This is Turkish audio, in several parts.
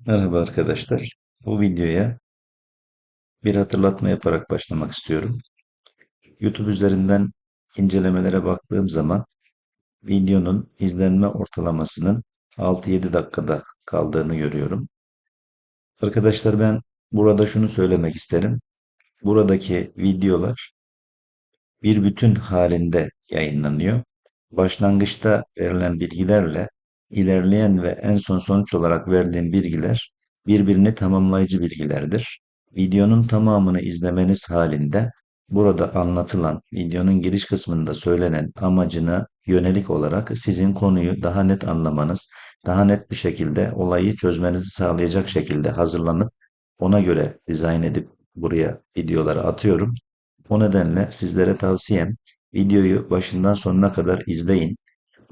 Merhaba arkadaşlar. Bu videoya bir hatırlatma yaparak başlamak istiyorum. YouTube üzerinden incelemelere baktığım zaman videonun izlenme ortalamasının 6-7 dakikada kaldığını görüyorum. Arkadaşlar ben burada şunu söylemek isterim. Buradaki videolar bir bütün halinde yayınlanıyor. Başlangıçta verilen bilgilerle ilerleyen ve en son sonuç olarak verdiğim bilgiler birbirini tamamlayıcı bilgilerdir. Videonun tamamını izlemeniz halinde burada anlatılan videonun giriş kısmında söylenen amacına yönelik olarak sizin konuyu daha net anlamanız, daha net bir şekilde olayı çözmenizi sağlayacak şekilde hazırlanıp ona göre dizayn edip buraya videoları atıyorum. O nedenle sizlere tavsiyem videoyu başından sonuna kadar izleyin.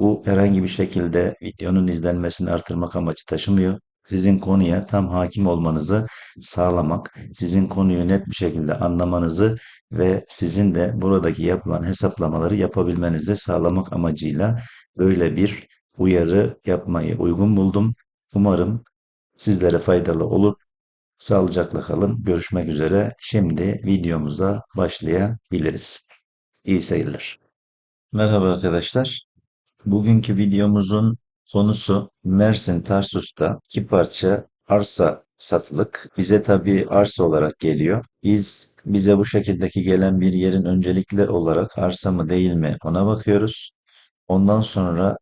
Bu herhangi bir şekilde videonun izlenmesini artırmak amacı taşımıyor. Sizin konuya tam hakim olmanızı sağlamak, sizin konuyu net bir şekilde anlamanızı ve sizin de buradaki yapılan hesaplamaları yapabilmenizi sağlamak amacıyla böyle bir uyarı yapmayı uygun buldum. Umarım sizlere faydalı olur. Sağlıcakla kalın. Görüşmek üzere. Şimdi videomuza başlayabiliriz. İyi seyirler. Merhaba arkadaşlar. Bugünkü videomuzun konusu Mersin Tarsus'ta iki parça arsa satılık. Bize tabii arsa olarak geliyor. Bize bu şekildeki gelen bir yerin öncelikli olarak arsa mı değil mi ona bakıyoruz. Ondan sonra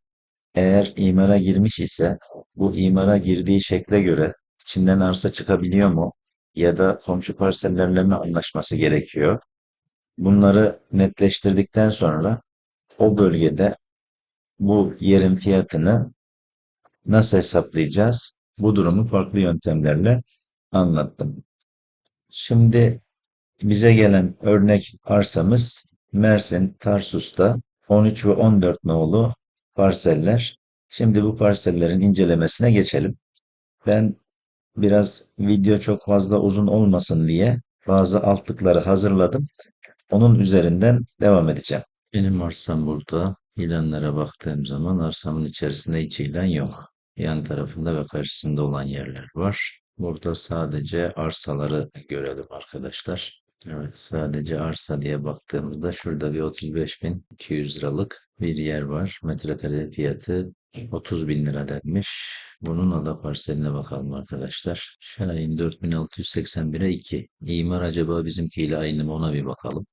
eğer imara girmiş ise bu imara girdiği şekle göre içinden arsa çıkabiliyor mu? Ya da komşu parsellerle mi anlaşması gerekiyor? Bunları netleştirdikten sonra o bölgede bu yerin fiyatını nasıl hesaplayacağız? Bu durumu farklı yöntemlerle anlattım. Şimdi bize gelen örnek arsamız Mersin Tarsus'ta 13 ve 14 nolu parseller. Şimdi bu parsellerin incelemesine geçelim. Ben biraz video çok fazla uzun olmasın diye bazı altlıkları hazırladım. Onun üzerinden devam edeceğim. Benim arsam burada. İlanlara baktığım zaman arsamın içerisinde hiç ilan yok. Yan tarafında ve karşısında olan yerler var. Burada sadece arsaları görelim arkadaşlar. Evet, sadece arsa diye baktığımızda şurada bir 35.200 liralık bir yer var. Metrekare fiyatı 30 bin lira denmiş. Bunun ada parseline bakalım arkadaşlar. Şahin 4681'e 2. İmar acaba bizimkiyle aynı mı ona bir bakalım.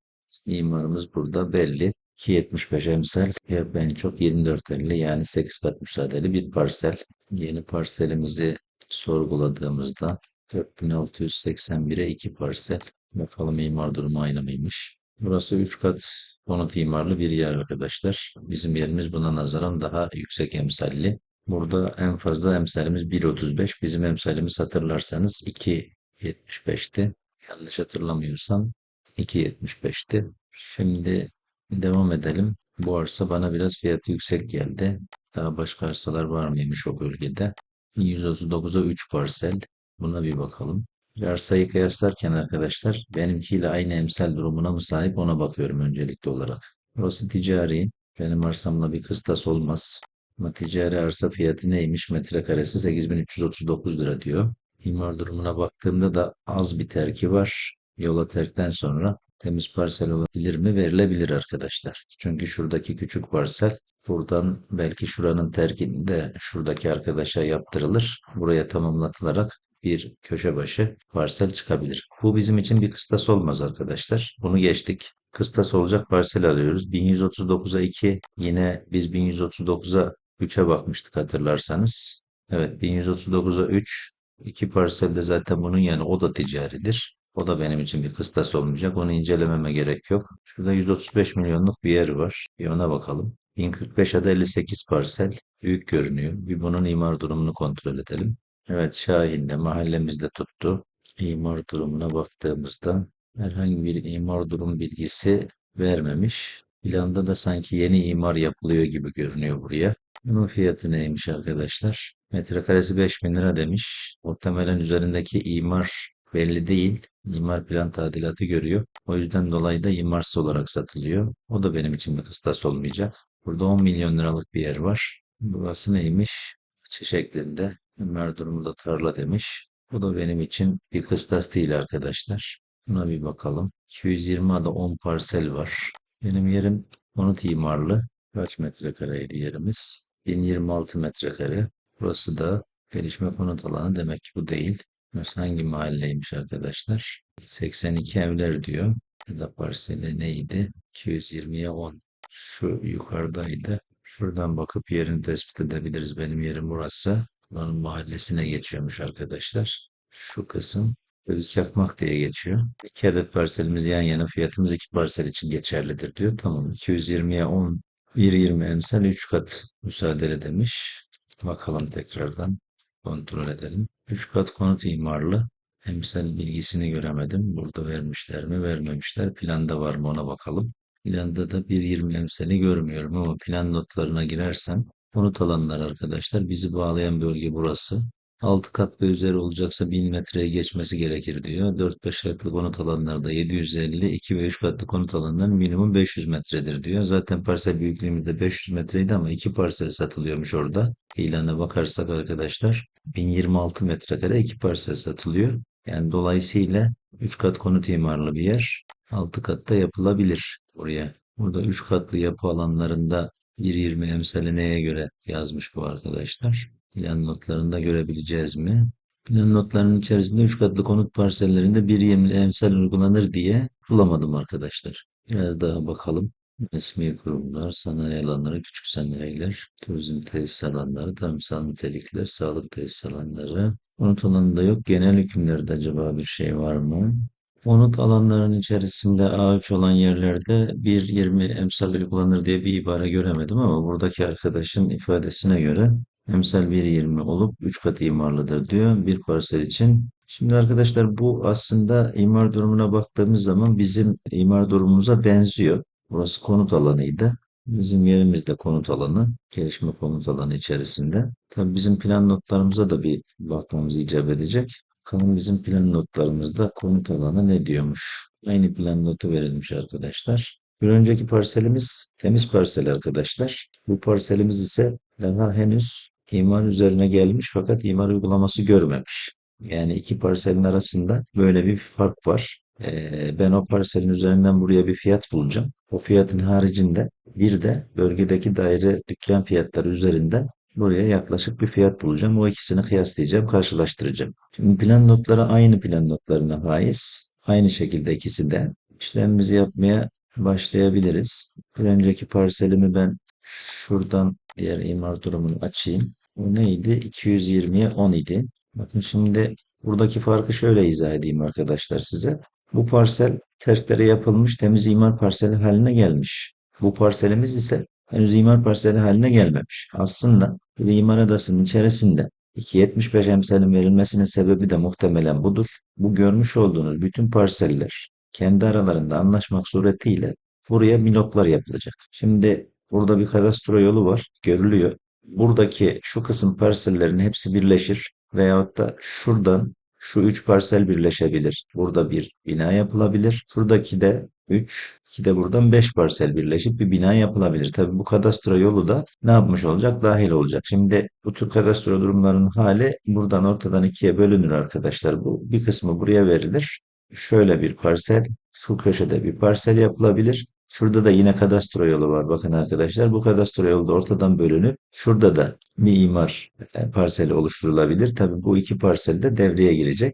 İmarımız burada belli. 2.75 emsal ya ben çok 24.50 yani 8 kat müsaadeli bir parsel. Yeni parselimizi sorguladığımızda 4681'e 2 parsel. Bakalım imar durumu aynı mıymış? Burası 3 kat konut imarlı bir yer arkadaşlar. Bizim yerimiz buna nazaran daha yüksek emsalli. Burada en fazla emsalimiz 1.35. Bizim emsalimiz hatırlarsanız 2.75'ti. Yanlış hatırlamıyorsam 2.75'ti. Şimdi devam edelim. Bu arsa bana biraz fiyatı yüksek geldi. Daha başka arsalar var mıymış o bölgede? 139'a 3 parsel. Buna bir bakalım. Bir arsayı kıyaslarken arkadaşlar benimkiyle aynı emsal durumuna mı sahip ona bakıyorum öncelikli olarak. Burası ticari. Benim arsamla bir kıstas olmaz. Ama ticari arsa fiyatı neymiş? Metrekaresi 8.339 lira diyor. İmar durumuna baktığımda da az bir terki var. Yola terkten sonra temiz parsel olabilir mi? Verilebilir arkadaşlar. Çünkü şuradaki küçük parsel buradan belki şuranın terkinde şuradaki arkadaşa yaptırılır. Buraya tamamlatılarak bir köşe başı parsel çıkabilir. Bu bizim için bir kıstas olmaz arkadaşlar. Bunu geçtik. Kıstas olacak parsel alıyoruz. 1139'a 2 yine biz 1139'a 3'e bakmıştık hatırlarsanız. Evet 1139'a 3 iki parselde zaten bunun yani o da ticaridir. O da benim için bir kıstas olmayacak. Onu incelememe gerek yok. Şurada 135 milyonluk bir yer var. Bir ona bakalım. 1045 adet 58 parsel. Büyük görünüyor. Bir bunun imar durumunu kontrol edelim. Evet Şahin'de mahallemizde tuttu. İmar durumuna baktığımızda herhangi bir imar durum bilgisi vermemiş. Planda da sanki yeni imar yapılıyor gibi görünüyor buraya. Bunun fiyatı neymiş arkadaşlar? Metrekaresi 5.000 lira demiş. Muhtemelen üzerindeki imar belli değil. İmar plan tadilatı görüyor. O yüzden dolayı da imarsız olarak satılıyor. O da benim için bir kıstas olmayacak. Burada 10 milyon liralık bir yer var. Burası neymiş? Açı şeklinde. Ömer durumda tarla demiş. Bu da benim için bir kıstas değil arkadaşlar. Buna bir bakalım. 220 ada 10 parsel var. Benim yerim konut imarlı. Kaç metrekareydi yerimiz? 1026 metrekare. Burası da gelişme konut alanı, demek ki bu değil. Burası hangi mahalleymiş arkadaşlar? 82 evler diyor. Ya da parseli neydi? 220'ye 10. Şu yukarıdaydı. Şuradan bakıp yerini tespit edebiliriz. Benim yerim burası. Buranın mahallesine geçiyormuş arkadaşlar. Şu kısım Filiz Çakmak diye geçiyor. 2 adet parselimiz yan yana, fiyatımız 2 parsel için geçerlidir diyor. Tamam, 220'ye 10, 1.20 emsal 3 kat müsaade demiş. Bakalım tekrardan kontrol edelim. 3 kat konut imarlı. Emsal bilgisini göremedim. Burada vermişler mi vermemişler. Planda var mı ona bakalım. Planda da 1.20 emsali görmüyorum ama plan notlarına girersem konut alanlar arkadaşlar, bizi bağlayan bölge burası. 6 kat ve üzeri olacaksa 1000 metreye geçmesi gerekir diyor. 4-5 katlı konut alanlarda 750, 2 ve 3 katlı konut alanların minimum 500 metredir diyor. Zaten parsel büyüklüğümüz de 500 metreydi ama 2 parsel satılıyormuş orada. İlana bakarsak arkadaşlar 1026 metrekare 2 parsel satılıyor. Yani dolayısıyla 3 kat konut imarlı bir yer, 6 katta yapılabilir buraya. Burada 3 katlı yapı alanlarında 1.20 emsali neye göre yazmış bu arkadaşlar? Plan notlarında görebileceğiz mi? Plan notlarının içerisinde 3 katlı konut parsellerinde 1.20 emsal uygulanır diye bulamadım arkadaşlar. Biraz daha bakalım. Resmi kurumlar, sanayi alanları, küçük sanayiler, turizm tesis alanları, tarımsal nitelikler, sağlık tesis alanları. Konut alanında yok. Genel hükümlerde acaba bir şey var mı? Konut alanlarının içerisinde ağaç olan yerlerde 1.20 emsal uygulanır diye bir ibare göremedim ama buradaki arkadaşın ifadesine göre emsal 1.20 olup 3 katı imarlıdır diyor bir parsel için. Şimdi arkadaşlar bu aslında imar durumuna baktığımız zaman bizim imar durumumuza benziyor. Burası konut alanıydı. Bizim yerimiz de konut alanı, gelişme konut alanı içerisinde. Tabii bizim plan notlarımıza da bir bakmamız icap edecek. Bakalım bizim plan notlarımızda konut alanı ne diyormuş. Aynı plan notu verilmiş arkadaşlar. Bir önceki parselimiz temiz parsel arkadaşlar. Bu parselimiz ise daha henüz imar üzerine gelmiş fakat imar uygulaması görmemiş. Yani iki parselin arasında böyle bir fark var. Ben o parselin üzerinden buraya bir fiyat bulacağım. O fiyatın haricinde bir de bölgedeki daire dükkan fiyatları üzerinden buraya yaklaşık bir fiyat bulacağım. O ikisini kıyaslayacağım, karşılaştıracağım. Şimdi plan notları aynı plan notlarına faiz. Aynı şekilde ikisi de işlemimizi yapmaya başlayabiliriz. Bir önceki parselimi ben şuradan diğer imar durumunu açayım. O neydi? 220'ye 10 idi. Bakın şimdi buradaki farkı şöyle izah edeyim arkadaşlar size. Bu parsel terklere yapılmış temiz imar parseli haline gelmiş. Bu parselimiz ise henüz imar parseli haline gelmemiş. Aslında bir imar adasının içerisinde 2.75 emsalin verilmesinin sebebi de muhtemelen budur. Bu görmüş olduğunuz bütün parseller kendi aralarında anlaşmak suretiyle buraya bloklar yapılacak. Şimdi burada bir kadastro yolu var, görülüyor. Buradaki şu kısım parsellerin hepsi birleşir veyahut da şuradan şu üç parsel birleşebilir. Burada bir bina yapılabilir. Şuradaki de 3, iki de buradan 5 parsel birleşip bir bina yapılabilir. Tabii bu kadastro yolu da ne yapmış olacak? Dahil olacak. Şimdi bu tür kadastro durumlarının hali buradan ortadan ikiye bölünür arkadaşlar. Bu bir kısmı buraya verilir. Şöyle bir parsel, şu köşede bir parsel yapılabilir. Şurada da yine kadastro yolu var. Bakın arkadaşlar, bu kadastro yolu da ortadan bölünüp şurada da bir imar parseli oluşturulabilir. Tabii bu iki parsel de devreye girecek.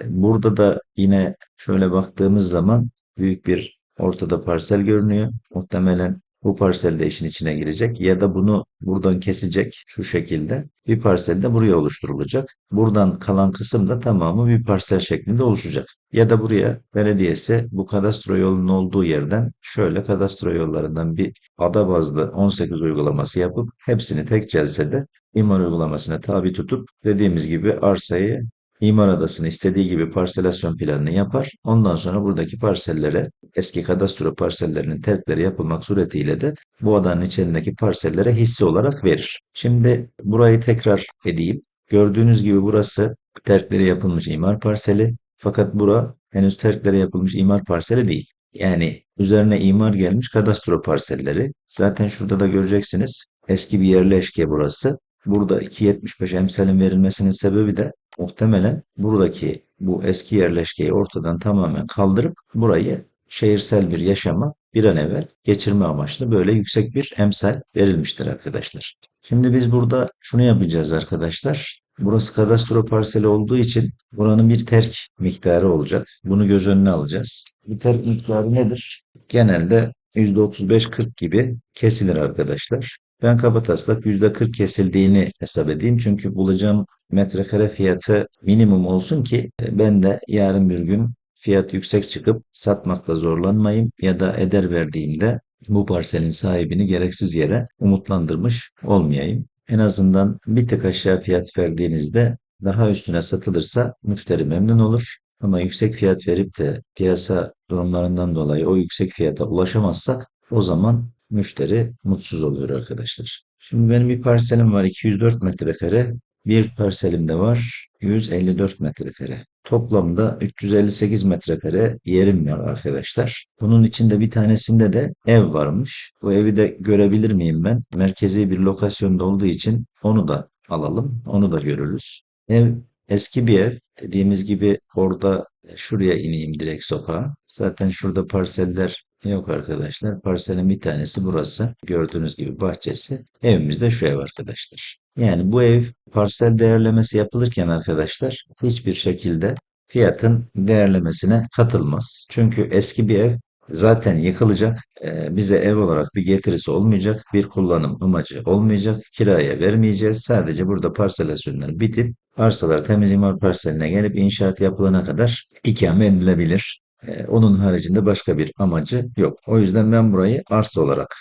Burada da yine şöyle baktığımız zaman büyük bir ortada parsel görünüyor. Muhtemelen bu parsel de işin içine girecek ya da bunu buradan kesecek şu şekilde. Bir parsel de buraya oluşturulacak. Buradan kalan kısım da tamamı bir parsel şeklinde oluşacak. Ya da buraya belediyesi bu kadastro yolunun olduğu yerden şöyle kadastro yollarından bir ada bazlı 18 uygulaması yapıp hepsini tek celsede imar uygulamasına tabi tutup dediğimiz gibi arsayı İmar Adası'nı istediği gibi parselasyon planını yapar. Ondan sonra buradaki parsellere eski kadastro parsellerinin terkleri yapılmak suretiyle de bu adanın içerisindeki parsellere hisse olarak verir. Şimdi burayı tekrar edeyim. Gördüğünüz gibi burası terkleri yapılmış imar parseli. Fakat bura henüz terklere yapılmış imar parseli değil. Yani üzerine imar gelmiş kadastro parselleri. Zaten şurada da göreceksiniz. Eski bir yerleşke burası. burada 2.75 emsalin verilmesinin sebebi de muhtemelen buradaki bu eski yerleşkeyi ortadan tamamen kaldırıp burayı şehirsel bir yaşama bir an evvel geçirme amaçlı böyle yüksek bir emsal verilmiştir arkadaşlar. Şimdi biz burada şunu yapacağız arkadaşlar. Burası kadastro parseli olduğu için buranın bir terk miktarı olacak. Bunu göz önüne alacağız. Bu terk miktarı nedir? Genelde %35-40 gibi kesilir arkadaşlar. Ben kabataslak %40 kesildiğini hesap edeyim. Çünkü bulacağım metrekare fiyatı minimum olsun ki ben de yarın bir gün fiyat yüksek çıkıp satmakta zorlanmayayım ya da eder verdiğimde bu parselin sahibini gereksiz yere umutlandırmış olmayayım. En azından bir tık aşağı fiyat verdiğinizde daha üstüne satılırsa müşteri memnun olur. Ama yüksek fiyat verip de piyasa durumlarından dolayı o yüksek fiyata ulaşamazsak o zaman müşteri mutsuz oluyor arkadaşlar. Şimdi benim bir parselim var 204 metrekare. Bir parselim de var 154 metrekare. Toplamda 358 metrekare yerim var arkadaşlar. Bunun içinde bir tanesinde de ev varmış. Bu evi de görebilir miyim ben? Merkezi bir lokasyonda olduğu için onu da alalım. Onu da görürüz. Ev eski bir ev. Dediğimiz gibi orada şuraya ineyim direkt sokağa. Zaten şurada parseller yok arkadaşlar. Parselin bir tanesi burası. Gördüğünüz gibi bahçesi. Evimiz de şu ev arkadaşlar. Yani bu ev parsel değerlemesi yapılırken arkadaşlar hiçbir şekilde fiyatın değerlemesine katılmaz. Çünkü eski bir ev zaten yıkılacak. Bize ev olarak bir getirisi olmayacak. Bir kullanım amacı olmayacak. Kiraya vermeyeceğiz. Sadece burada parselasyonlar bitip arsalar temiz imar parseline gelip inşaat yapılana kadar ikame edilebilir. Onun haricinde başka bir amacı yok. O yüzden ben burayı arsa olarak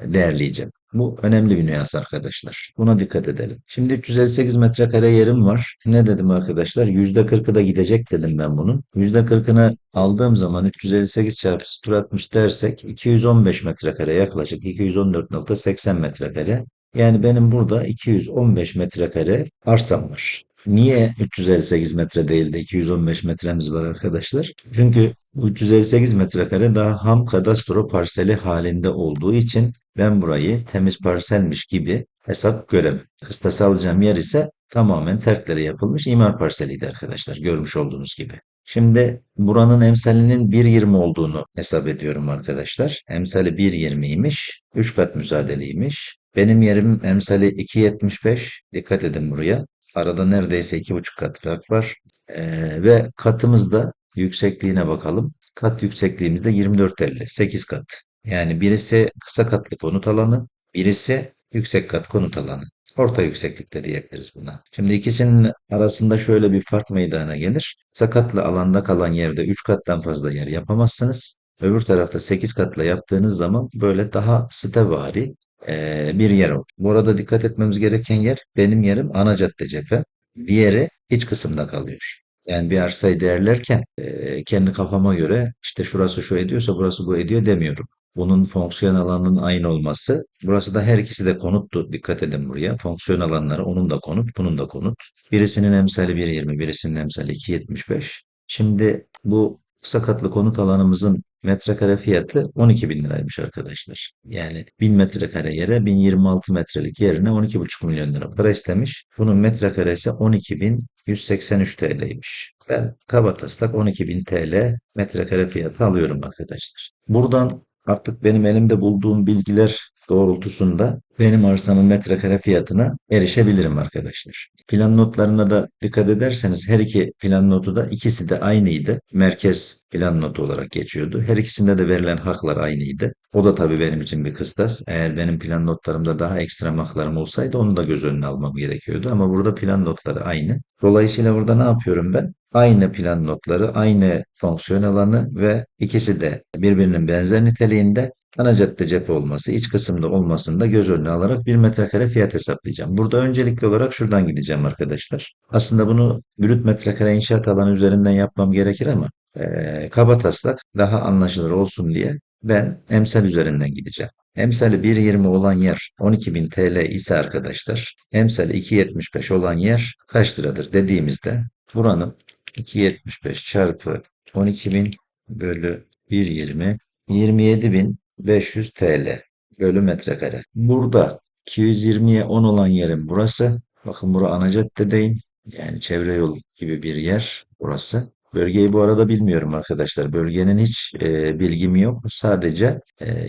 değerleyeceğim. Bu önemli bir nüans arkadaşlar. Buna dikkat edelim. Şimdi 358 metrekare yerim var. Ne dedim arkadaşlar? %40'ı da gidecek dedim ben bunun. %40'ını aldığım zaman 358 çarpı 0,60 dersek 215 metrekare, yaklaşık 214,80 metrekare. Yani benim burada 215 metrekare arsam var. Niye 358 metre değil de 215 metremiz var arkadaşlar? Çünkü bu 358 metrekare daha ham kadastro parseli halinde olduğu için ben burayı temiz parselmiş gibi hesap göremem. Kıstası alacağım yer ise tamamen terklere yapılmış imar parseliydi arkadaşlar, görmüş olduğunuz gibi. Şimdi buranın emsalinin 1,20 olduğunu hesap ediyorum arkadaşlar. Emsali 1,20'ymiş. 3 kat müsaadeliymiş. Benim yerim emsali 2,75. Dikkat edin buraya. Arada neredeyse 2,5 kat fark var. Ve katımızda yüksekliğine bakalım. Kat yüksekliğimizde 24,50. 8 kat. Yani birisi kısa katlı konut alanı, birisi yüksek kat konut alanı. Orta yükseklikte diyebiliriz buna. Şimdi ikisinin arasında şöyle bir fark meydana gelir. Sakatlı alanda kalan yerde 3 kattan fazla yer yapamazsınız. Öbür tarafta 8 katla yaptığınız zaman böyle daha sitevari bir yer olur. Bu arada dikkat etmemiz gereken yer, benim yerim ana cadde cephe. Diğeri iç kısımda kalıyor. Yani bir arsayı değerlerken kendi kafama göre işte şurası şu ediyorsa burası bu ediyor demiyorum. Bunun fonksiyon alanının aynı olması. Burası da her ikisi de konuttu. Dikkat edin buraya. Fonksiyon alanları onun da konut, bunun da konut. Birisinin emsali 1,20, birisinin emsali 2,75. Şimdi bu kısa katlı konut alanımızın metrekare fiyatı 12 bin liraymış arkadaşlar. Yani 1000 metrekare yere 1026 metrelik yerine 12,5 milyon lira para istemiş. Bunun metrekaresi 12.183 TL'ymiş. Ben kabataslak 12.000 TL metrekare fiyatı alıyorum arkadaşlar. Buradan artık benim elimde bulduğum bilgiler doğrultusunda benim arsamın metrekare fiyatına erişebilirim arkadaşlar. Plan notlarına da dikkat ederseniz her iki plan notu da ikisi de aynıydı. Merkez plan notu olarak geçiyordu. Her ikisinde de verilen haklar aynıydı. O da tabii benim için bir kıstas. Eğer benim plan notlarımda daha ekstrem haklarım olsaydı onu da göz önüne almam gerekiyordu. Ama burada plan notları aynı. Dolayısıyla burada ne yapıyorum ben? Aynı plan notları, aynı fonksiyon alanı ve ikisi de birbirinin benzer niteliğinde ana cadde cephe olması, iç kısımda olmasını da göz önüne alarak bir metrekare fiyat hesaplayacağım. Burada öncelikli olarak şuradan gideceğim arkadaşlar. Aslında bunu brüt metrekare inşaat alanı üzerinden yapmam gerekir ama kabataslak daha anlaşılır olsun diye ben emsal üzerinden gideceğim. Emsali 1,20 olan yer 12.000 TL ise arkadaşlar, emsali 2,75 olan yer kaç liradır dediğimizde buranın 2,75 çarpı 12.000 bölü 1,20 27.500 TL bölü metrekare. Burada 220'ye 10 olan yerim burası. Bakın bura ana cadde değil. Yani çevre yol gibi bir yer burası. Bölgeyi bu arada bilmiyorum arkadaşlar. Bölgenin hiç bilgim yok. Sadece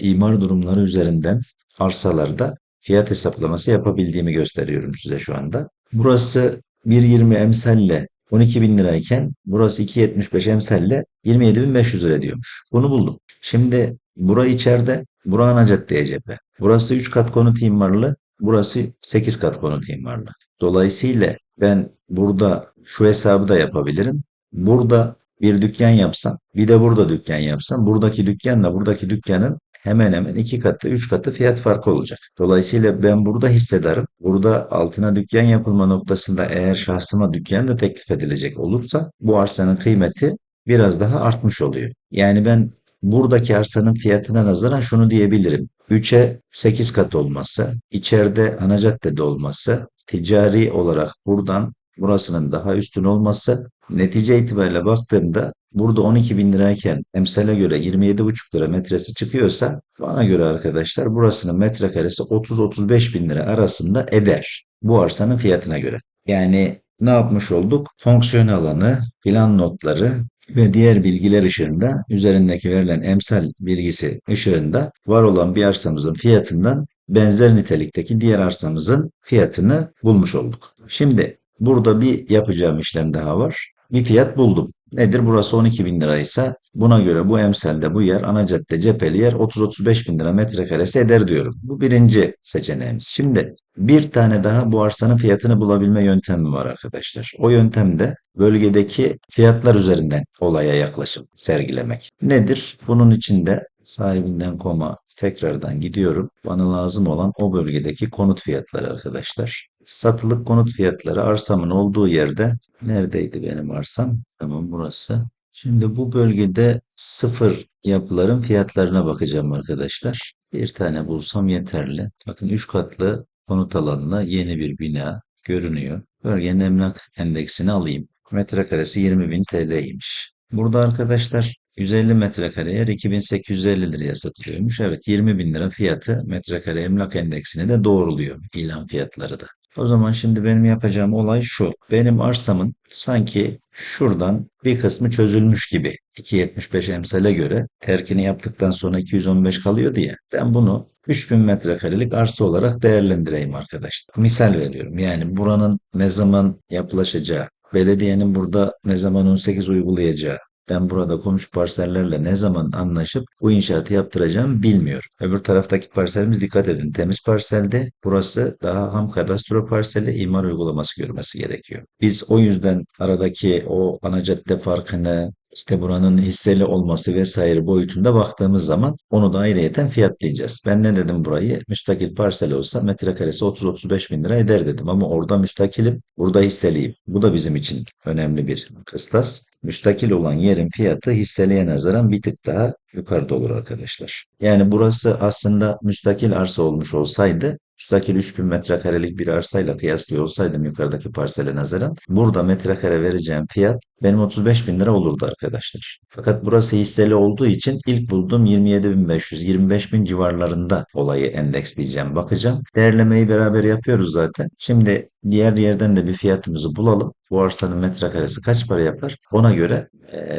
imar durumları üzerinden arsalarda fiyat hesaplaması yapabildiğimi gösteriyorum size şu anda. Burası 1,20 emsalle 12 bin lirayken burası 2,75 emsalle 27.500 lira diyormuş. Bunu buldum. Şimdi bura içeride, bura ana caddeye cephe. Burası 3 kat konut imarlı, burası 8 kat konut imarlı. Dolayısıyla ben burada şu hesabı da yapabilirim. Burada bir dükkan yapsam, bir de burada dükkan yapsam, buradaki dükkanla buradaki dükkanın hemen hemen 2 katı, 3 katı fiyat farkı olacak. Dolayısıyla ben burada hissedarım. Burada altına dükkan yapılma noktasında eğer şahsıma dükkan da teklif edilecek olursa bu arsanın kıymeti biraz daha artmış oluyor. Yani ben buradaki arsanın fiyatına nazaran şunu diyebilirim. 3'e 8 kat olması, içeride ana caddede olması, ticari olarak buradan burasının daha üstün olması, netice itibariyle baktığımda burada 12 bin lirayken emsale göre 27,5 lira metresi çıkıyorsa bana göre arkadaşlar burasının metrekaresi 30-35 bin lira arasında eder. Bu arsanın fiyatına göre. Yani ne yapmış olduk? Fonksiyon alanı, plan notları ve diğer bilgiler ışığında üzerindeki verilen emsal bilgisi ışığında var olan bir arsamızın fiyatından benzer nitelikteki diğer arsamızın fiyatını bulmuş olduk. Şimdi burada bir yapacağım işlem daha var. Bir fiyat buldum. Nedir? Burası 12 bin liraysa buna göre bu emsalde bu yer ana cadde cepheli yer 30-35 bin lira metrekaresi eder diyorum. Bu birinci seçeneğimiz. Şimdi bir tane daha bu arsanın fiyatını bulabilme yöntemi var arkadaşlar. O yöntemde bölgedeki fiyatlar üzerinden olaya yaklaşım sergilemek. Nedir? Bunun içinde sahibinden koma tekrardan gidiyorum. Bana lazım olan o bölgedeki konut fiyatları arkadaşlar. Satılık konut fiyatları arsamın olduğu yerde neredeydi benim arsam? Tamam burası. Şimdi bu bölgede sıfır yapıların fiyatlarına bakacağım arkadaşlar. Bir tane bulsam yeterli. Bakın 3 katlı konut alanına yeni bir bina görünüyor. Bölgenin emlak endeksini alayım. Metrekaresi 20 bin TL'ymiş. Burada arkadaşlar 150 metrekare yer 2850 liraya satılıyormuş. Evet 20 bin lira fiyatı metrekare emlak endeksini de doğruluyor ilan fiyatları da. O zaman şimdi benim yapacağım olay şu. Benim arsamın sanki şuradan bir kısmı çözülmüş gibi. 2,75 emsale göre terkini yaptıktan sonra 215 kalıyor diye. Ben bunu 3000 metrekarelik arsa olarak değerlendireyim arkadaşlar. Misal veriyorum. Yani buranın ne zaman yapılaşacağı, belediyenin burada ne zaman 18 uygulayacağı, ben burada komşu parsellerle ne zaman anlaşıp bu inşaatı yaptıracağım bilmiyorum. Öbür taraftaki parselimiz dikkat edin temiz parseldi. Burası daha ham kadastro parseli imar uygulaması görmesi gerekiyor. Biz o yüzden aradaki o ana cadde farkını işte buranın hisseli olması vesaire boyutunda baktığımız zaman onu da ayrıyeten fiyatlayacağız. Ben ne dedim burayı? Müstakil parsel olsa metrekaresi 30-35 bin lira eder dedim ama orada müstakilim, burada hisseliyim. Bu da bizim için önemli bir kıstas. Müstakil olan yerin fiyatı hisseliye nazaran bir tık daha yukarıda olur arkadaşlar. Yani burası aslında müstakil arsa olmuş olsaydı müstakil 3000 metrekarelik bir arsayla kıyaslıyor olsaydım yukarıdaki parsele nazaran burada metrekare vereceğim fiyat benim 35 bin lira olurdu arkadaşlar. Fakat burası hisseli olduğu için ilk bulduğum 27.500, 25 bin civarlarında olayı endeksleyeceğim. Bakacağım. Değerlemeyi beraber yapıyoruz zaten. Şimdi diğer yerden de bir fiyatımızı bulalım. Bu arsanın metrekaresi kaç para yapar? Ona göre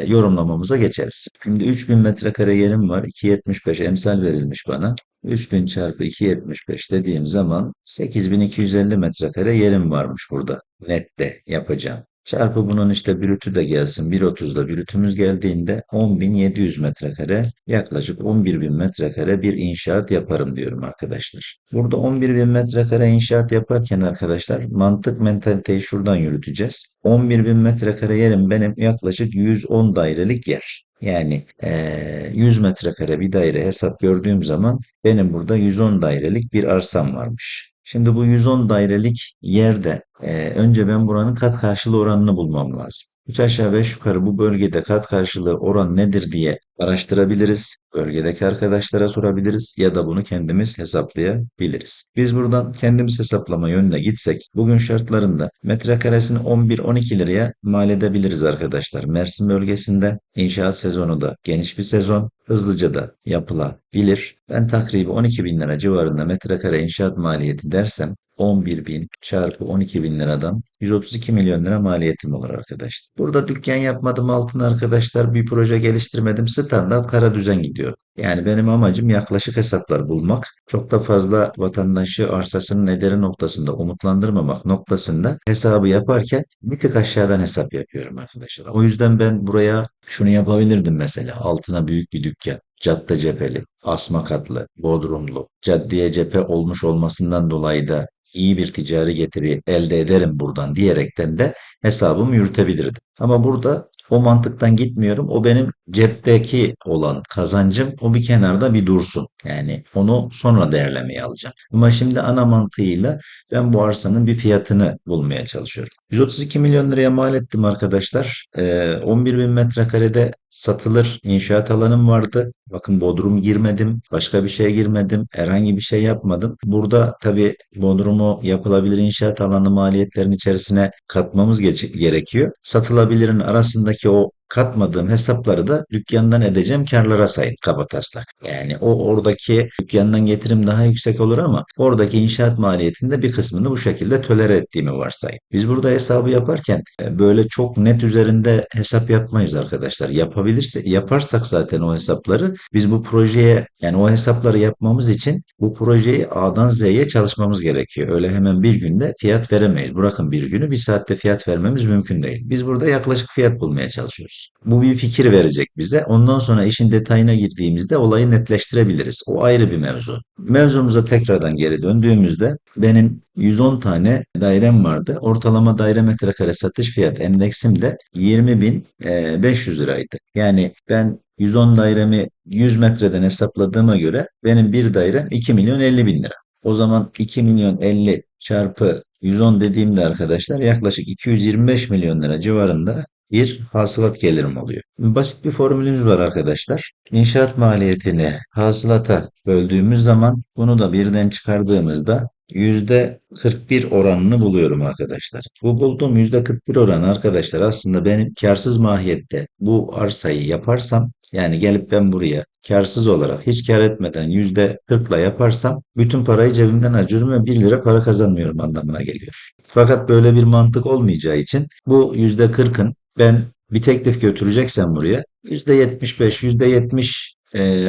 yorumlamamıza geçeriz. Şimdi 3000 metrekare yerim var. 2,75 emsal verilmiş bana. 3000 çarpı 2,75 dediğim zaman 8250 metrekare yerim varmış burada. Nette yapacağım. Çarpı bunun işte brütü de gelsin. 1,30'da brütümüz geldiğinde 10.700 metrekare yaklaşık 11.000 metrekare bir inşaat yaparım diyorum arkadaşlar. Burada 11.000 metrekare inşaat yaparken arkadaşlar mantık mentaliteyi şuradan yürüteceğiz. 11.000 metrekare yerim benim yaklaşık 110 dairelik yer. Yani 100 metrekare bir daire hesap gördüğüm zaman benim burada 110 dairelik bir arsam varmış. Şimdi bu 110 dairelik yerde önce ben buranın kat karşılığı oranını bulmam lazım. 3 aşağı 5 yukarı bu bölgede kat karşılığı oran nedir diye araştırabiliriz, bölgedeki arkadaşlara sorabiliriz ya da bunu kendimiz hesaplayabiliriz. Biz buradan kendimiz hesaplama yönüne gitsek bugün şartlarında metrekaresini 11-12 liraya mal edebiliriz arkadaşlar. Mersin bölgesinde inşaat sezonu da geniş bir sezon. Hızlıca da yapılabilir. Ben takribi 12 bin lira civarında metrekare inşaat maliyeti dersem 11 bin çarpı 12 bin liradan 132 milyon lira maliyetim olur arkadaşlar. Burada dükkan yapmadım altına arkadaşlar, bir proje geliştirmedim, standart kara düzen gidiyor. Yani benim amacım yaklaşık hesaplar bulmak. Çok da fazla vatandaşı arsasının ederi noktasında umutlandırmamak noktasında hesabı yaparken bir tık aşağıdan hesap yapıyorum arkadaşlar. O yüzden ben buraya şunu yapabilirdim mesela. Altına büyük bir dükkan. Cadde cepheli, asma katlı, bodrumlu, caddeye cephe olmuş olmasından dolayı da iyi bir ticari getiri elde ederim buradan diyerekten de hesabımı yürütebilirdim. Ama burada o mantıktan gitmiyorum. O benim cepteki olan kazancım, o bir kenarda bir dursun. Yani onu sonra değerlemeye alacağım. Ama şimdi ana mantığıyla ben bu arsanın bir fiyatını bulmaya çalışıyorum. 132 milyon liraya mal ettim arkadaşlar. 11 bin metrekarede satılır inşaat alanım vardı. Bakın bodrum girmedim, başka bir şeye girmedim, herhangi bir şey yapmadım. Burada tabii bodrumu yapılabilir inşaat alanı maliyetlerinin içerisine katmamız gerekiyor. Satılabilirin arasındaki o katmadığım hesapları da dükkandan edeceğim karlara sayın kabataslak. Yani o oradaki dükkandan getirim daha yüksek olur ama oradaki inşaat maliyetinde bir kısmını bu şekilde tolere ettiğimi varsayın. Biz burada hesabı yaparken böyle çok net üzerinde hesap yapmayız arkadaşlar. Yaparsak zaten o hesapları biz bu projeye, yani o hesapları yapmamız için bu projeyi A'dan Z'ye çalışmamız gerekiyor. Öyle hemen bir günde fiyat veremeyiz. Bırakın bir günü, bir saatte fiyat vermemiz mümkün değil. Biz burada yaklaşık fiyat bulmaya çalışıyoruz. Bu bir fikir verecek bize. Ondan sonra işin detayına girdiğimizde olayı netleştirebiliriz. O ayrı bir mevzu. Mevzumuza tekrardan geri döndüğümüzde benim 110 tane dairem vardı. Ortalama daire metrekare satış fiyat endeksim de 20.500 liraydı. Yani ben 110 dairemi 100 metreden hesapladığıma göre benim bir dairem 2 milyon 50 bin lira. O zaman 2 milyon 50 çarpı 110 dediğimde arkadaşlar yaklaşık 225 milyon lira civarında bir hasılat gelirim oluyor. Basit bir formülümüz var arkadaşlar. İnşaat maliyetini hasılata böldüğümüz zaman bunu da birden çıkardığımızda %41 oranını buluyorum arkadaşlar. Bu bulduğum %41 oranı arkadaşlar aslında benim karsız mahiyette bu arsayı yaparsam, yani gelip ben buraya karsız olarak hiç kar etmeden %40'la yaparsam bütün parayı cebimden harcıyorum ve 1 lira para kazanmıyorum anlamına geliyor. Fakat böyle bir mantık olmayacağı için bu %40'ın ben bir teklif götüreceksem buraya %75, %70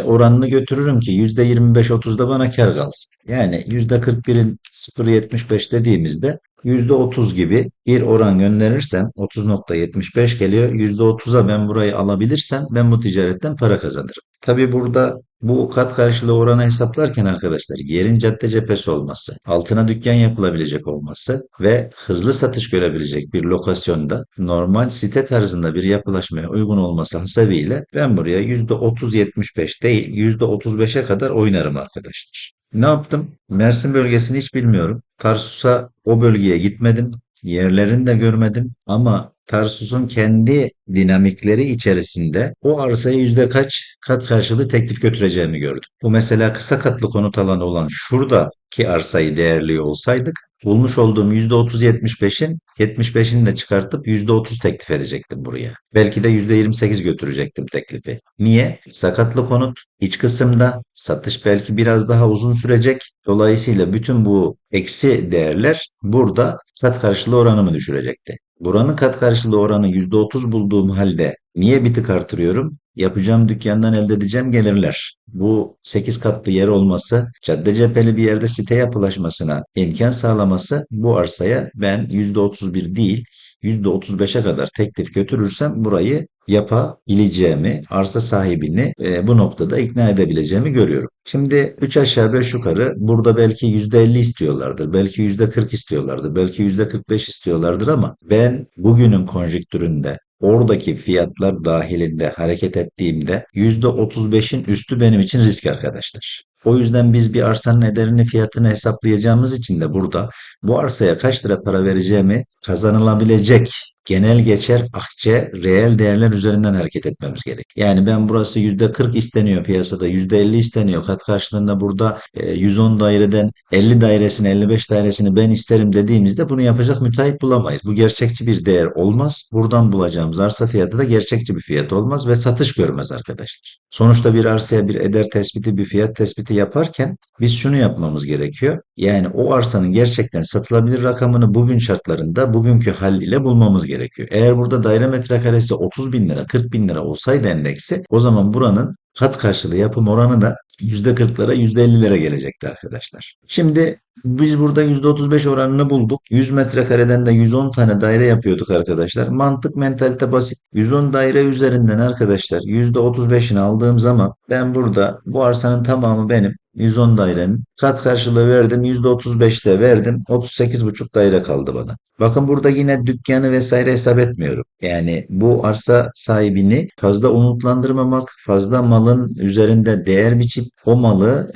oranını götürürüm ki %25-30'da bana kar kalsın. Yani %41'in 0,75 dediğimizde %30 gibi bir oran gönderirsem 30,75 geliyor. %30'a ben burayı alabilirsem ben bu ticaretten para kazanırım. Tabii burada bu kat karşılığı oranı hesaplarken arkadaşlar yerin cadde cephesi olması, altına dükkan yapılabilecek olması ve hızlı satış görebilecek bir lokasyonda normal site tarzında bir yapılaşmaya uygun olması hasebiyle ben buraya %30-75 değil %35'e kadar oynarım arkadaşlar. Ne yaptım? Mersin bölgesini hiç bilmiyorum. Tarsus'a, o bölgeye gitmedim. Yerlerini de görmedim ama Tarsus'un kendi dinamikleri içerisinde o arsaya yüzde kaç kat karşılığı teklif götüreceğimi gördüm. Bu mesela kısa katlı konut alanı olan şuradaki arsayı değerliyor olsaydık bulmuş olduğum %30-75'in 75'ini de çıkartıp %30 teklif edecektim buraya. Belki de %28 götürecektim teklifi. Niye? Sakatlı konut iç kısımda, satış belki biraz daha uzun sürecek. Dolayısıyla bütün bu eksi değerler burada kat karşılığı oranımı düşürecekti. Buranın kat karşılığı oranı %30 bulduğum halde niye bir tık artırıyorum? Yapacağım dükkandan elde edeceğim gelirler. Bu 8 katlı yer olması, cadde cepheli bir yerde site yapılaşmasına imkan sağlaması bu arsaya ben %31 değil %35'e kadar teklif götürürsem burayı yapabileceğimi, arsa sahibini bu noktada ikna edebileceğimi görüyorum. Şimdi 3 aşağı 5 yukarı burada belki %50 istiyorlardır, belki %40 istiyorlardır, belki %45 istiyorlardır ama ben bugünün konjüktüründe oradaki fiyatlar dahilinde hareket ettiğimde %35'in üstü benim için risk arkadaşlar. O yüzden biz bir arsanın ederini fiyatını hesaplayacağımız için de burada bu arsaya kaç lira para vereceğimi kazanılabilecek genel geçer akçe reel değerler üzerinden hareket etmemiz gerek. Yani ben burası %40 isteniyor piyasada, %50 isteniyor. Kat karşılığında burada 110 daireden 50 dairesini, 55 dairesini ben isterim dediğimizde bunu yapacak müteahhit bulamayız. Bu gerçekçi bir değer olmaz. Buradan bulacağımız arsa fiyatı da gerçekçi bir fiyat olmaz ve satış görmez arkadaşlar. Sonuçta bir arsaya bir eder tespiti, bir fiyat tespiti yaparken biz şunu yapmamız gerekiyor. Yani o arsanın gerçekten satılabilir rakamını bugün şartlarında, bugünkü haliyle bulmamız gerekiyor. Eğer burada daire metrekaresi 30 bin lira, 40 bin lira olsaydı endeksi, o zaman buranın kat karşılığı yapım oranı da %40'lara, %50'lere gelecekti arkadaşlar. Şimdi biz burada %35 oranını bulduk. 100 metrekareden de 110 tane daire yapıyorduk arkadaşlar. Mantık, mentalite basit. 110 daire üzerinden arkadaşlar %35'ini aldığım zaman ben burada bu arsanın tamamı benim. 110 dairenin kat karşılığı verdim. %35'te verdim. 38,5 daire kaldı bana. Bakın burada yine dükkanı vesaire hesap etmiyorum. Yani bu arsa sahibini fazla umutlandırmamak, fazla malın üzerinde değer biçip o malı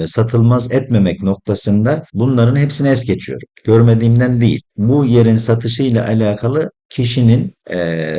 satılmaz etmemek noktasında bunların hepsini es geçiyorum. Görmediğimden değil. Bu yerin satışıyla alakalı kişinin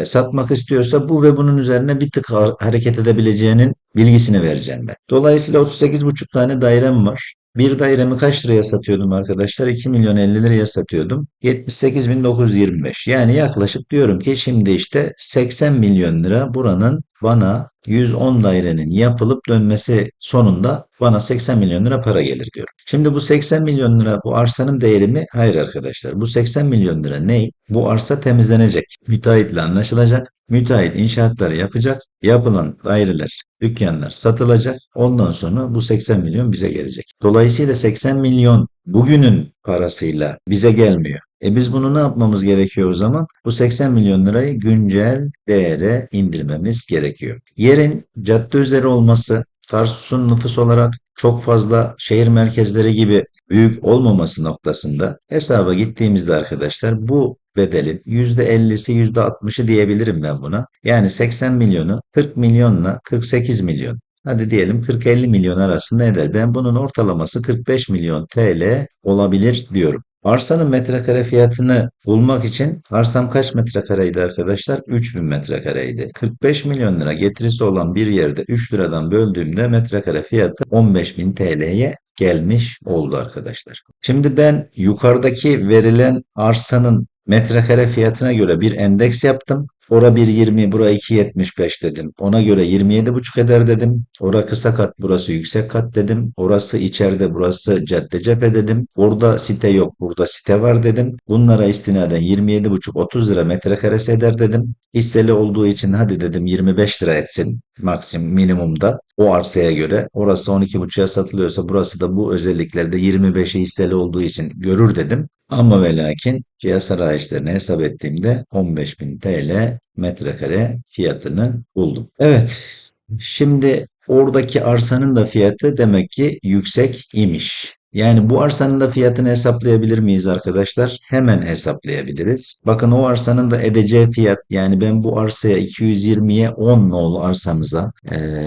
satmak istiyorsa bu ve bunun üzerine bir tık hareket edebileceğinin bilgisini vereceğim ben. Dolayısıyla 38,5 tane dairem var. Bir dairemi kaç liraya satıyordum arkadaşlar? 2 milyon 50 liraya satıyordum. 78.925. Yani yaklaşık diyorum ki şimdi işte 80 milyon lira buranın bana 110 dairenin yapılıp dönmesi sonunda bana 80 milyon lira para gelir diyorum. Şimdi bu 80 milyon lira bu arsanın değeri mi? Hayır arkadaşlar. Bu 80 milyon lira ne? Bu arsa temizlenecek. Müteahhitle anlaşılacak. Müteahhit inşaatları yapacak. Yapılan daireler, dükkanlar satılacak. Ondan sonra bu 80 milyon bize gelecek. Dolayısıyla 80 milyon bugünün parasıyla bize gelmiyor. Biz bunu ne yapmamız gerekiyor o zaman? Bu 80 milyon lirayı güncel değere indirmemiz gerekiyor. Yerin cadde üzeri olması, Tarsus'un nüfus olarak çok fazla şehir merkezleri gibi büyük olmaması noktasında hesaba gittiğimizde arkadaşlar bu bedelin %50'si %60'ı diyebilirim ben buna. Yani 80 milyonu 40 milyonla 48 milyon. Hadi diyelim 40-50 milyon arasında eder. Ben bunun ortalaması 45 milyon TL olabilir diyorum. Arsanın metrekare fiyatını bulmak için arsam kaç metrekareydi arkadaşlar? 3000 metrekareydi. 45 milyon lira getirisi olan bir yerde 3 liradan böldüğümde metrekare fiyatı 15.000 TL'ye gelmiş oldu arkadaşlar. Şimdi ben yukarıdaki verilen arsanın metrekare fiyatına göre bir endeks yaptım. Ora 1.20, bura 2.75 dedim. Ona göre 27,5 eder dedim. Ora kısa kat, burası yüksek kat dedim. Orası içeride, burası cadde cephe dedim. Orada site yok, burada site var dedim. Bunlara istinaden 27,5 30 lira metrekaresi eder dedim. Hisseli olduğu için hadi dedim 25 lira etsin maksimum minimumda o arsaya göre. Orası 12,5'a satılıyorsa burası da bu özelliklerde 25'i hisseli olduğu için görür dedim. Ama ve lakin piyasa rayişlerini hesap ettiğimde 15.000 TL metrekare fiyatını buldum. Evet, şimdi oradaki arsanın da fiyatı demek ki yüksek imiş. Yani bu arsanın da fiyatını hesaplayabilir miyiz arkadaşlar? Hemen hesaplayabiliriz. Bakın o arsanın da edeceği fiyat, yani ben bu arsaya 220'ye 10 nolu arsamıza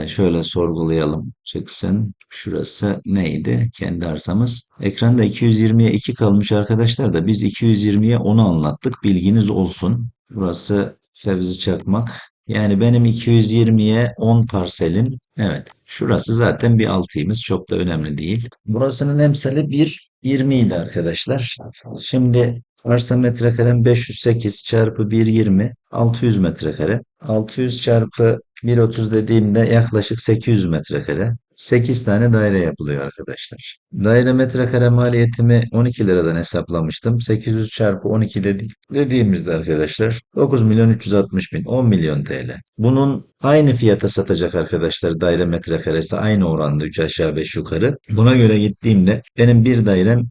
şöyle sorgulayalım çıksın. Şurası neydi? Kendi arsamız. Ekranda 220'ye 2 kalmış arkadaşlar da biz 220'ye 10'u anlattık. Bilginiz olsun. Burası Fevzi Çakmak. Yani benim 220'ye 10 parselim. Evet. Şurası zaten bir altıyımız. Çok da önemli değil. Burasının emsali 1,20 idi arkadaşlar. Şimdi arsa metrekarem 508 çarpı 1,20 600 metrekare. 600 çarpı 1,30 dediğimde yaklaşık 800 metrekare. 8 tane daire yapılıyor arkadaşlar. Daire metrekare maliyetimi 12 liradan hesaplamıştım. 800 çarpı 12 dediğimizde arkadaşlar 9 milyon 360 bin 10 milyon TL. Bunun aynı fiyata satacak arkadaşlar daire metrekaresi aynı oranda 3 aşağı 5 yukarı. Buna göre gittiğimde benim bir dairem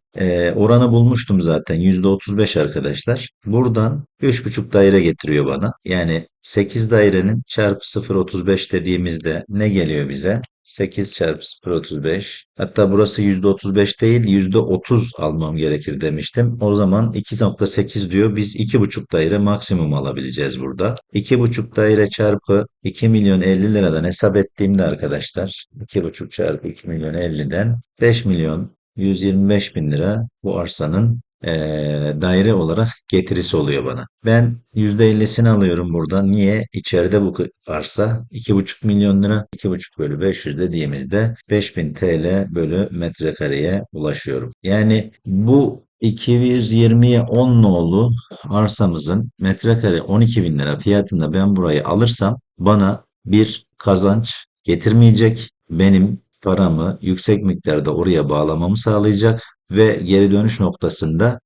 oranı bulmuştum zaten %35 arkadaşlar. Buradan 3,5 daire getiriyor bana. Yani 8 dairenin çarpı 0,35 dediğimizde ne geliyor bize? 8 çarpı 0,35. Hatta burası %35 değil %30 almam gerekir demiştim. O zaman 2,8 diyor. Biz 2,5 daire maksimum alabileceğiz burada. 2,5 daire çarpı 2 milyon 50 liradan hesap ettiğimde arkadaşlar 2,5 çarpı 2 milyon 50'den 5 milyon 125 bin lira bu arsanın daire olarak getirisi oluyor bana. Ben %50'sini alıyorum buradan. Niye? İçeride bu arsa 2,5 milyon lira. 2,5 bölü 500 dediğimizde 5000 TL bölü metrekareye ulaşıyorum. Yani bu 220'ye 10 nolu arsamızın metrekare 12 bin lira fiyatında ben burayı alırsam bana bir kazanç getirmeyecek. Benim paramı yüksek miktarda oraya bağlamamı sağlayacak ve geri dönüş noktasında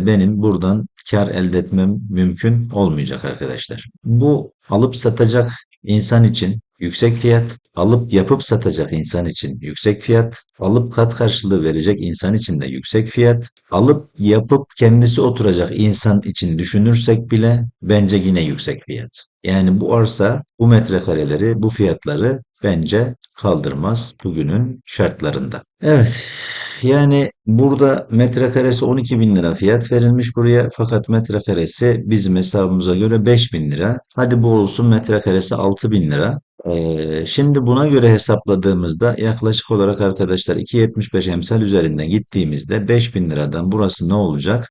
benim buradan kar elde etmem mümkün olmayacak arkadaşlar. Bu alıp satacak insan için yüksek fiyat, alıp yapıp satacak insan için yüksek fiyat, alıp kat karşılığı verecek insan için de yüksek fiyat, alıp yapıp kendisi oturacak insan için düşünürsek bile bence yine yüksek fiyat. Yani bu arsa bu metrekareleri, bu fiyatları bence kaldırmaz bugünün şartlarında. Evet, yani burada metrekaresi 12 bin lira fiyat verilmiş buraya fakat metrekaresi bizim hesabımıza göre 5 bin lira. Hadi bu olsun metrekaresi 6 bin lira. Şimdi buna göre hesapladığımızda yaklaşık olarak arkadaşlar 2,75 emsal üzerinden gittiğimizde 5 bin liradan burası ne olacak?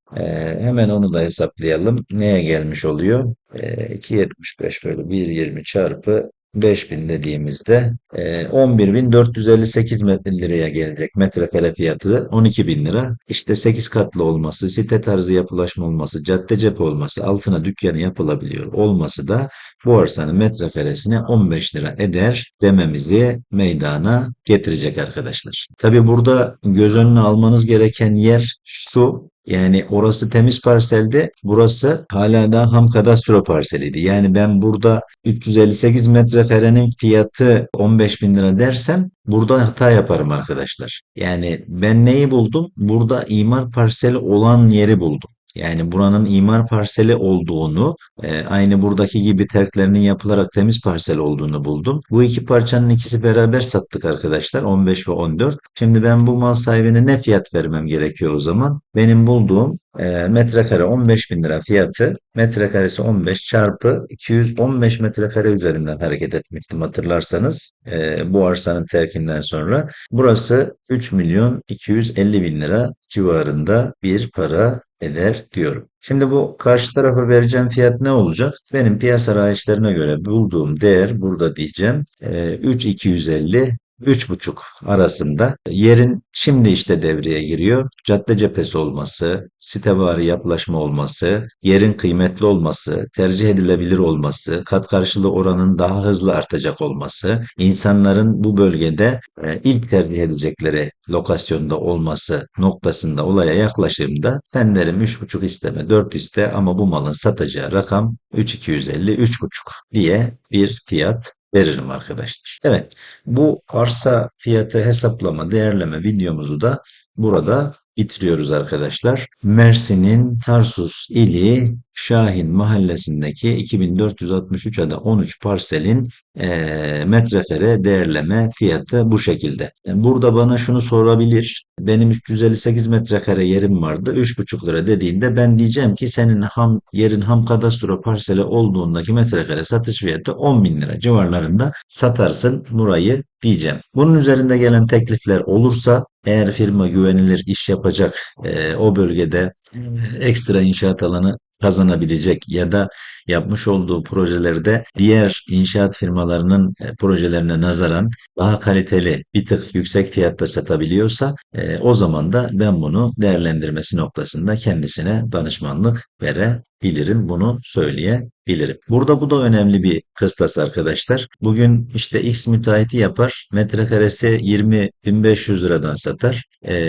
Hemen onu da hesaplayalım. Neye gelmiş oluyor? 2,75 bölü 1,20 çarpı 5000 dediğimizde 11.458 liraya gelecek metrekare fiyatı 12 bin lira. İşte 8 katlı olması, site tarzı yapılaşma olması, cadde cephe olması, altına dükkanı yapılabiliyor olması da bu arsanın metrekaresine 15 lira eder dememizi meydana getirecek arkadaşlar. Tabi burada göz önüne almanız gereken yer şu. Yani orası temiz parselde, burası hala da ham kadastro parseliydi. Yani ben burada 358 metrekarenin fiyatı 15 bin lira dersem burada hata yaparım arkadaşlar. Yani ben neyi buldum? Burada imar parseli olan yeri buldum. Yani buranın imar parseli olduğunu, aynı buradaki gibi terklerinin yapılarak temiz parsel olduğunu buldum. Bu iki parçanın ikisi beraber sattık arkadaşlar. 15 ve 14. Şimdi ben bu mal sahibine ne fiyat vermem gerekiyor o zaman? Benim bulduğum metrekare 15 bin lira fiyatı, metrekaresi 15 çarpı 215 metrekare üzerinden hareket etmiştim hatırlarsanız bu arsanın terkinden sonra. Burası 3 milyon 250 bin lira civarında bir para eder diyorum. Şimdi bu karşı tarafa vereceğim fiyat ne olacak? Benim piyasa rayişlerine göre bulduğum değer burada diyeceğim 3.250 3,5 arasında. Yerin şimdi işte devreye giriyor. Cadde cephesi olması, sitevari yapılaşma olması, yerin kıymetli olması, tercih edilebilir olması, kat karşılığı oranın daha hızlı artacak olması, insanların bu bölgede ilk tercih edecekleri lokasyonda olması noktasında olaya yaklaşımda senlerim 3,5 isteme, 4 iste ama bu malın satacağı rakam 3.250, 3,5 diye bir fiyat veririm arkadaşlar. Evet, bu arsa fiyatı hesaplama, değerleme videomuzu da burada bitiriyoruz arkadaşlar. Mersin'in Tarsus ili Şahin mahallesindeki 2463 ada 13 parselin metrekare değerleme fiyatı bu şekilde. Burada bana şunu sorabilir. Benim 358 metrekare yerim vardı. 3,5 lira dediğinde ben diyeceğim ki senin yerin ham kadastro parseli olduğundaki metrekare satış fiyatı 10 bin lira civarlarında satarsın burayı diyeceğim. Bunun üzerinde gelen teklifler olursa eğer firma güvenilir iş yapacak o bölgede ekstra inşaat alanı kazanabilecek ya da yapmış olduğu projelerde diğer inşaat firmalarının projelerine nazaran daha kaliteli bir tık yüksek fiyatta satabiliyorsa o zaman da ben bunu değerlendirmesi noktasında kendisine danışmanlık verebilirim. Bunu söyleyebilirim. Burada bu da önemli bir kıstas arkadaşlar. Bugün işte X müteahhiti yapar. Metrekaresi 20.500 liradan satar.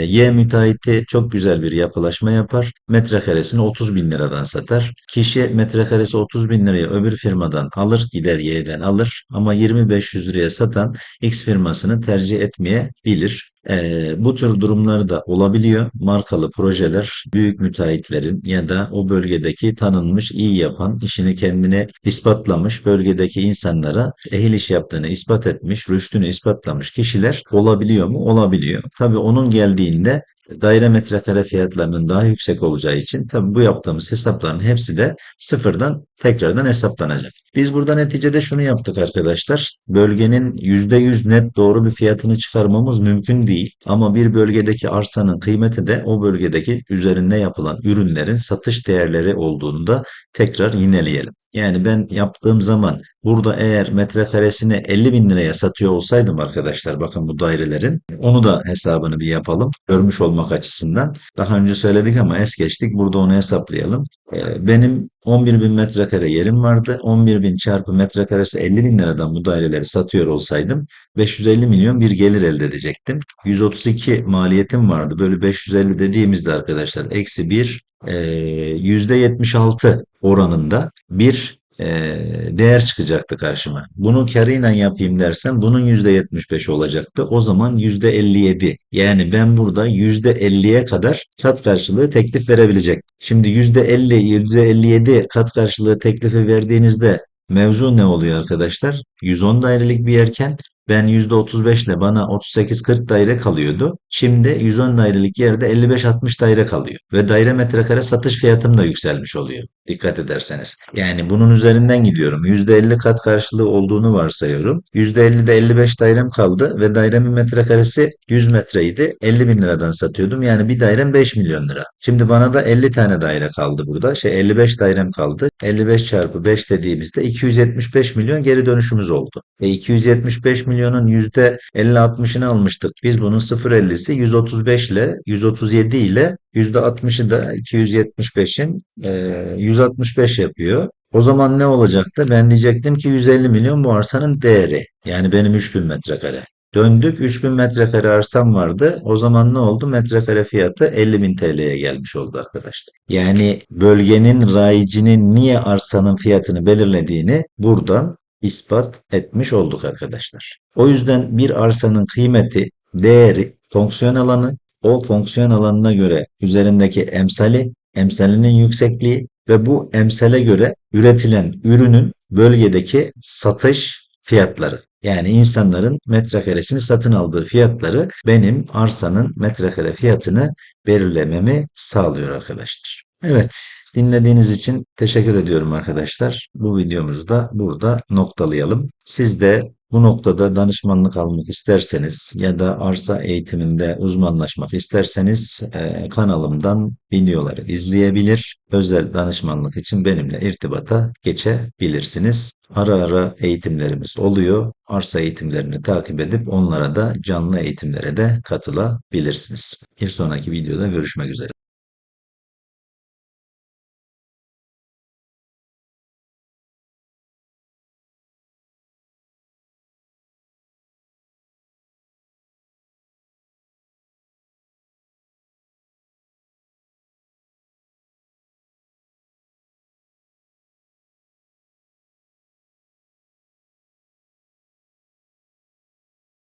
Y müteahhiti çok güzel bir yapılaşma yapar. Metrekaresini 30 bin liradan satar. Kişi metrekaresi 30 bin liraya öbür firmadan alır, gider Y'den alır. Ama 20.500 liraya satan X firmasını tercih etmeyebilir. Bu tür durumlar da olabiliyor. Markalı projeler büyük müteahhitlerin ya da o bölgedeki tanınmış, iyi yapan, işini kendine ispatlamış, bölgedeki insanlara ehil iş yaptığını ispat etmiş, rüştünü ispatlamış kişiler olabiliyor mu? Olabiliyor. Tabii onun geldiğinde daire metrekare fiyatlarının daha yüksek olacağı için tabii bu yaptığımız hesapların hepsi de sıfırdan tekrardan hesaplanacak. Biz burada neticede şunu yaptık arkadaşlar. Bölgenin %100 net doğru bir fiyatını çıkarmamız mümkün değil. Ama bir bölgedeki arsanın kıymeti de o bölgedeki üzerinde yapılan ürünlerin satış değerleri olduğunu da tekrar yineleyelim. Yani ben yaptığım zaman burada eğer metrekaresini 50 bin liraya satıyor olsaydım arkadaşlar, bakın bu dairelerin, onu da hesabını bir yapalım. Görmüş olmak açısından. Daha önce söyledik ama es geçtik. Burada onu hesaplayalım. Benim 11 bin metrekare yerim vardı. 11 bin çarpı metrekaresi 50 bin liradan bu daireleri satıyor olsaydım 550 milyon bir gelir elde edecektim. 132 maliyetim vardı. Böyle 550 dediğimizde arkadaşlar eksi bir, %76 oranında bir değer çıkacaktı karşıma. Bunu karıyla yapayım dersem bunun %75 olacaktı. O zaman %57. Yani ben burada %50'ye kadar kat karşılığı teklif verebilecek. Şimdi %50, %57 kat karşılığı teklifi verdiğinizde mevzu ne oluyor arkadaşlar? 110 dairelik bir yerken ben %35 ile bana 38-40 daire kalıyordu. Şimdi 110 dairelik yerde 55-60 daire kalıyor. Ve daire metrekare satış fiyatım da yükselmiş oluyor. Dikkat ederseniz. Yani bunun üzerinden gidiyorum. %50 kat karşılığı olduğunu varsayıyorum. %50'de 55 dairem kaldı ve dairemin metrekaresi 100 metreydi. 50 bin liradan satıyordum. Yani bir dairem 5 milyon lira. Şimdi bana da 50 tane daire kaldı burada. 55 dairem kaldı. 55 çarpı 5 dediğimizde 275 milyon geri dönüşümüz oldu. 275 milyonun %50-60'ını almıştık. Biz bunun 0,50'si 135 ile 137 ile %60'ı da 275'in 165 yapıyor. O zaman ne olacaktı? Ben diyecektim ki 150 milyon bu arsanın değeri. Yani benim 3000 metrekare. Döndük, 3000 metrekare arsam vardı. O zaman ne oldu? Metrekare fiyatı 50 bin TL'ye gelmiş oldu arkadaşlar. Yani bölgenin rayicinin niye arsanın fiyatını belirlediğini buradan ispat etmiş olduk arkadaşlar. O yüzden bir arsanın kıymeti, değeri, fonksiyon alanı, o fonksiyon alanına göre üzerindeki emsali, emsalinin yüksekliği ve bu emsale göre üretilen ürünün bölgedeki satış fiyatları. Yani insanların metrekaresini satın aldığı fiyatları benim arsanın metrekare fiyatını belirlememi sağlıyor arkadaşlar. Evet, dinlediğiniz için teşekkür ediyorum arkadaşlar. Bu videomuzu da burada noktalayalım. Siz de bu noktada danışmanlık almak isterseniz ya da arsa eğitiminde uzmanlaşmak isterseniz kanalımdan videoları izleyebilir. Özel danışmanlık için benimle irtibata geçebilirsiniz. Ara ara eğitimlerimiz oluyor. Arsa eğitimlerini takip edip onlara da canlı eğitimlere de katılabilirsiniz. Bir sonraki videoda görüşmek üzere.